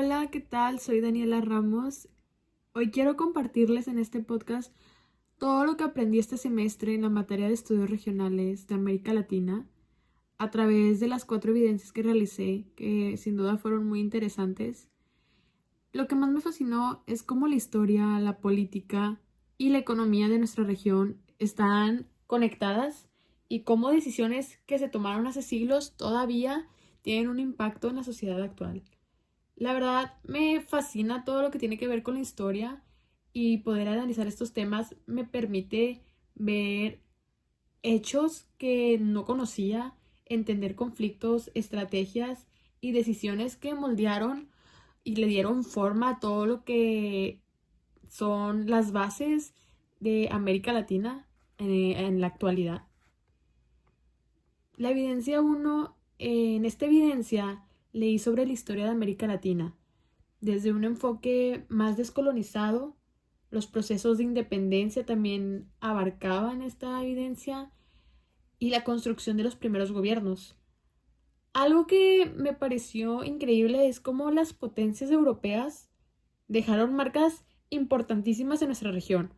Hola, ¿qué tal? Soy Daniela Ramos. Hoy quiero compartirles en este podcast todo lo que aprendí este semestre en la materia de estudios regionales de América Latina a través de las 4 evidencias que realicé, que sin duda fueron muy interesantes. Lo que más me fascinó es cómo la historia, la política y la economía de nuestra región están conectadas y cómo decisiones que se tomaron hace siglos todavía tienen un impacto en la sociedad actual. La verdad, me fascina todo lo que tiene que ver con la historia y poder analizar estos temas me permite ver hechos que no conocía, entender conflictos, estrategias y decisiones que moldearon y le dieron forma a todo lo que son las bases de América Latina en la actualidad. La evidencia uno, en esta evidencia leí sobre la historia de América Latina desde un enfoque más descolonizado. Los procesos de independencia también abarcaban esta evidencia y la construcción de los primeros gobiernos. Algo que me pareció increíble es cómo las potencias europeas dejaron marcas importantísimas en nuestra región,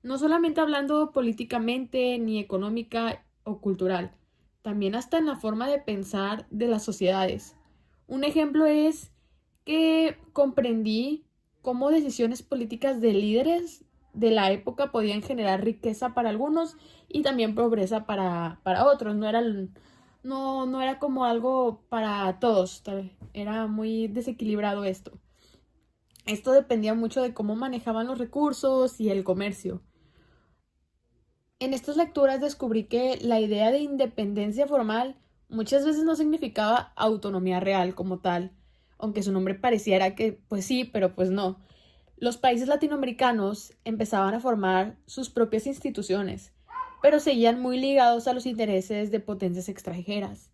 no solamente hablando políticamente ni económica o cultural, también hasta en la forma de pensar de las sociedades. Un ejemplo es que comprendí cómo decisiones políticas de líderes de la época podían generar riqueza para algunos y también pobreza para otros. No era como algo para todos, era muy desequilibrado esto. Esto dependía mucho de cómo manejaban los recursos y el comercio. En estas lecturas descubrí que la idea de independencia formal muchas veces no significaba autonomía real como tal, aunque su nombre pareciera que pues sí, pero pues no. Los países latinoamericanos empezaban a formar sus propias instituciones, pero seguían muy ligados a los intereses de potencias extranjeras.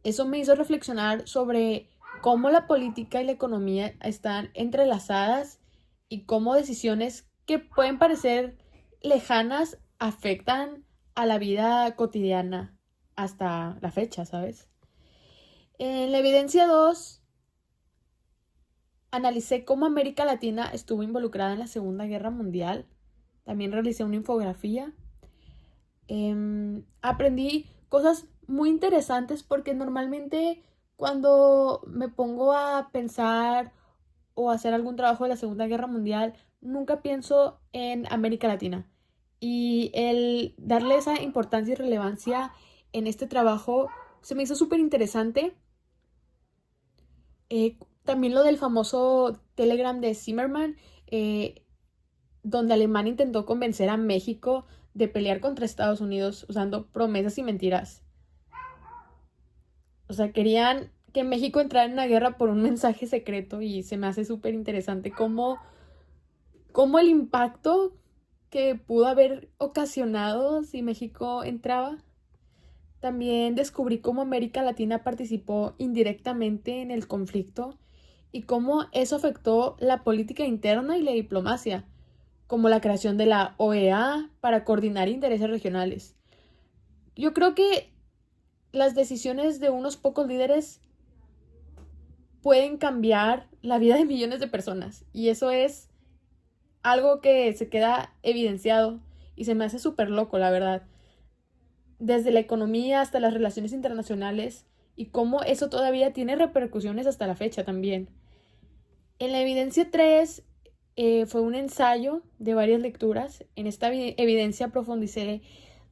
Eso me hizo reflexionar sobre cómo la política y la economía están entrelazadas y cómo decisiones que pueden parecer lejanas afectan a la vida cotidiana hasta la fecha, ¿sabes? En la evidencia 2 analicé cómo América Latina estuvo involucrada en la Segunda Guerra Mundial. También realicé una infografía. Aprendí cosas muy interesantes porque normalmente cuando me pongo a pensar o hacer algún trabajo de la Segunda Guerra Mundial, nunca pienso en América Latina. Y el darle esa importancia y relevancia en este trabajo se me hizo súper interesante. También lo del famoso Telegram de Zimmerman, eh, donde Alemania intentó convencer a México de pelear contra Estados Unidos usando promesas y mentiras. O sea, querían que México entrara en una guerra por un mensaje secreto y se me hace súper interesante cómo el impacto que pudo haber ocasionado si México entraba. También descubrí cómo América Latina participó indirectamente en el conflicto y cómo eso afectó la política interna y la diplomacia, como la creación de la OEA para coordinar intereses regionales. Yo creo que las decisiones de unos pocos líderes pueden cambiar la vida de millones de personas y eso es algo que se queda evidenciado y se me hace súper loco, la verdad. Desde la economía hasta las relaciones internacionales y cómo eso todavía tiene repercusiones hasta la fecha también. En la evidencia 3 fue un ensayo de varias lecturas. En esta evidencia profundicé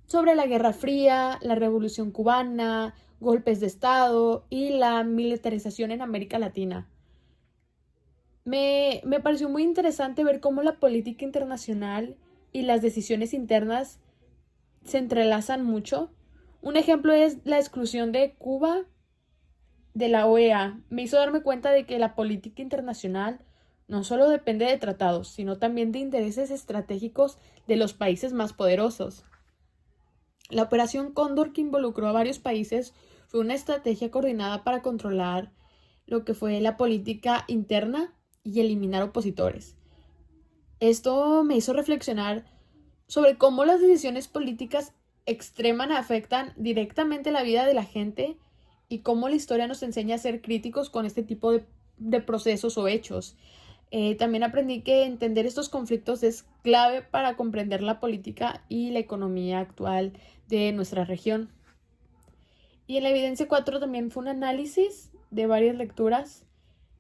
sobre la Guerra Fría, la Revolución Cubana, golpes de Estado y la militarización en América Latina. Me pareció muy interesante ver cómo la política internacional y las decisiones internas se entrelazan mucho. Un ejemplo es la exclusión de Cuba de la OEA. Me hizo darme cuenta de que la política internacional no solo depende de tratados, sino también de intereses estratégicos de los países más poderosos. La operación Cóndor, que involucró a varios países, fue una estrategia coordinada para controlar lo que fue la política interna y eliminar opositores. Esto me hizo reflexionar sobre cómo las decisiones políticas extremas afectan directamente la vida de la gente y cómo la historia nos enseña a ser críticos con este tipo de procesos o hechos. También aprendí que entender estos conflictos es clave para comprender la política y la economía actual de nuestra región. Y en la evidencia 4 también fue un análisis de varias lecturas.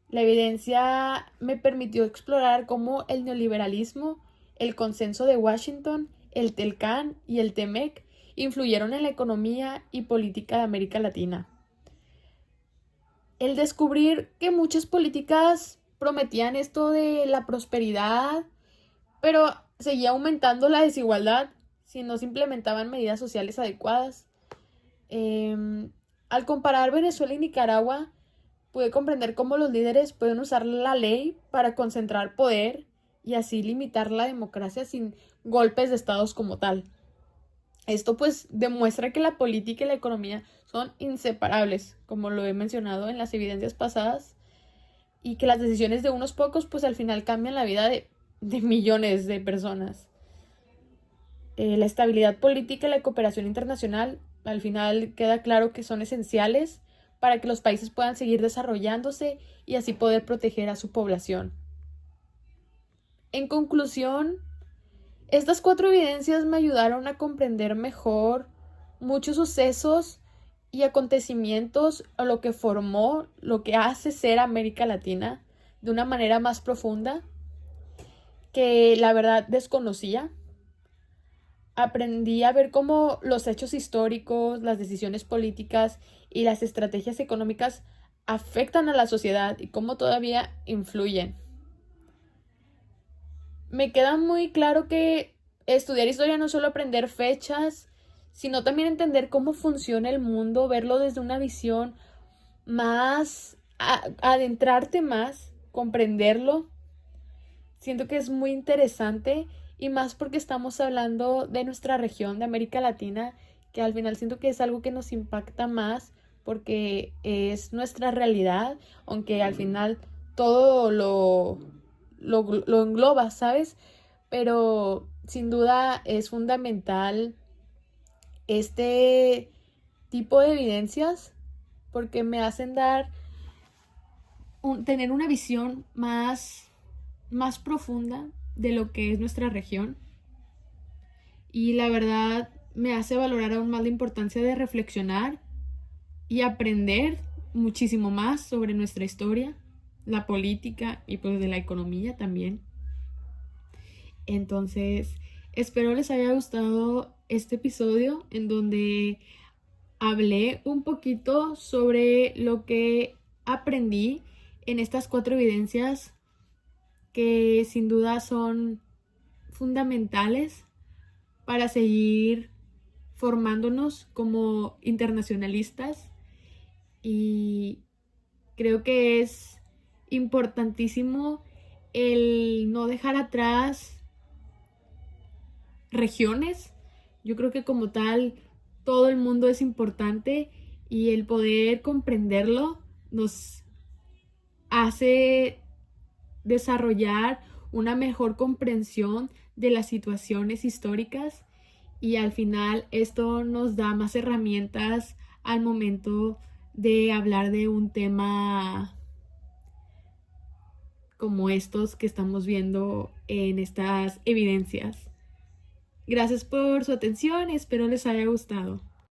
La evidencia me permitió explorar cómo el neoliberalismo, el consenso de Washington, el TELCAN y el TEMEC influyeron en la economía y política de América Latina. El descubrir que muchas políticas prometían esto de la prosperidad, pero seguía aumentando la desigualdad si no se implementaban medidas sociales adecuadas. Al comparar Venezuela y Nicaragua, pude comprender cómo los líderes pueden usar la ley para concentrar poder y así limitar la democracia sin golpes de estados como tal. Esto pues demuestra que la política y la economía son inseparables, como lo he mencionado en las evidencias pasadas, y que las decisiones de unos pocos pues al final cambian la vida de millones de personas. La estabilidad política y la cooperación internacional al final queda claro que son esenciales para que los países puedan seguir desarrollándose y así poder proteger a su población. En conclusión, estas 4 evidencias me ayudaron a comprender mejor muchos sucesos y acontecimientos a lo que formó, lo que hace ser América Latina de una manera más profunda que la verdad desconocía. Aprendí a ver cómo los hechos históricos, las decisiones políticas y las estrategias económicas afectan a la sociedad y cómo todavía influyen. Me queda muy claro que estudiar historia no es solo aprender fechas, sino también entender cómo funciona el mundo, verlo desde una visión más, adentrarte más, comprenderlo. Siento que es muy interesante y más porque estamos hablando de nuestra región, de América Latina, que al final siento que es algo que nos impacta más porque es nuestra realidad, aunque al final todo lo engloba, ¿sabes? Pero sin duda es fundamental este tipo de evidencias porque me hacen tener una visión más profunda de lo que es nuestra región y la verdad me hace valorar aún más la importancia de reflexionar y aprender muchísimo más sobre nuestra historia, la política y pues de la economía también. Entonces, espero les haya gustado este episodio en donde hablé un poquito sobre lo que aprendí en estas 4 evidencias que sin duda son fundamentales para seguir formándonos como internacionalistas y creo que es importantísimo el no dejar atrás regiones. Yo creo que como tal todo el mundo es importante y el poder comprenderlo nos hace desarrollar una mejor comprensión de las situaciones históricas y al final esto nos da más herramientas al momento de hablar de un tema como estos que estamos viendo en estas evidencias. Gracias por su atención, espero les haya gustado.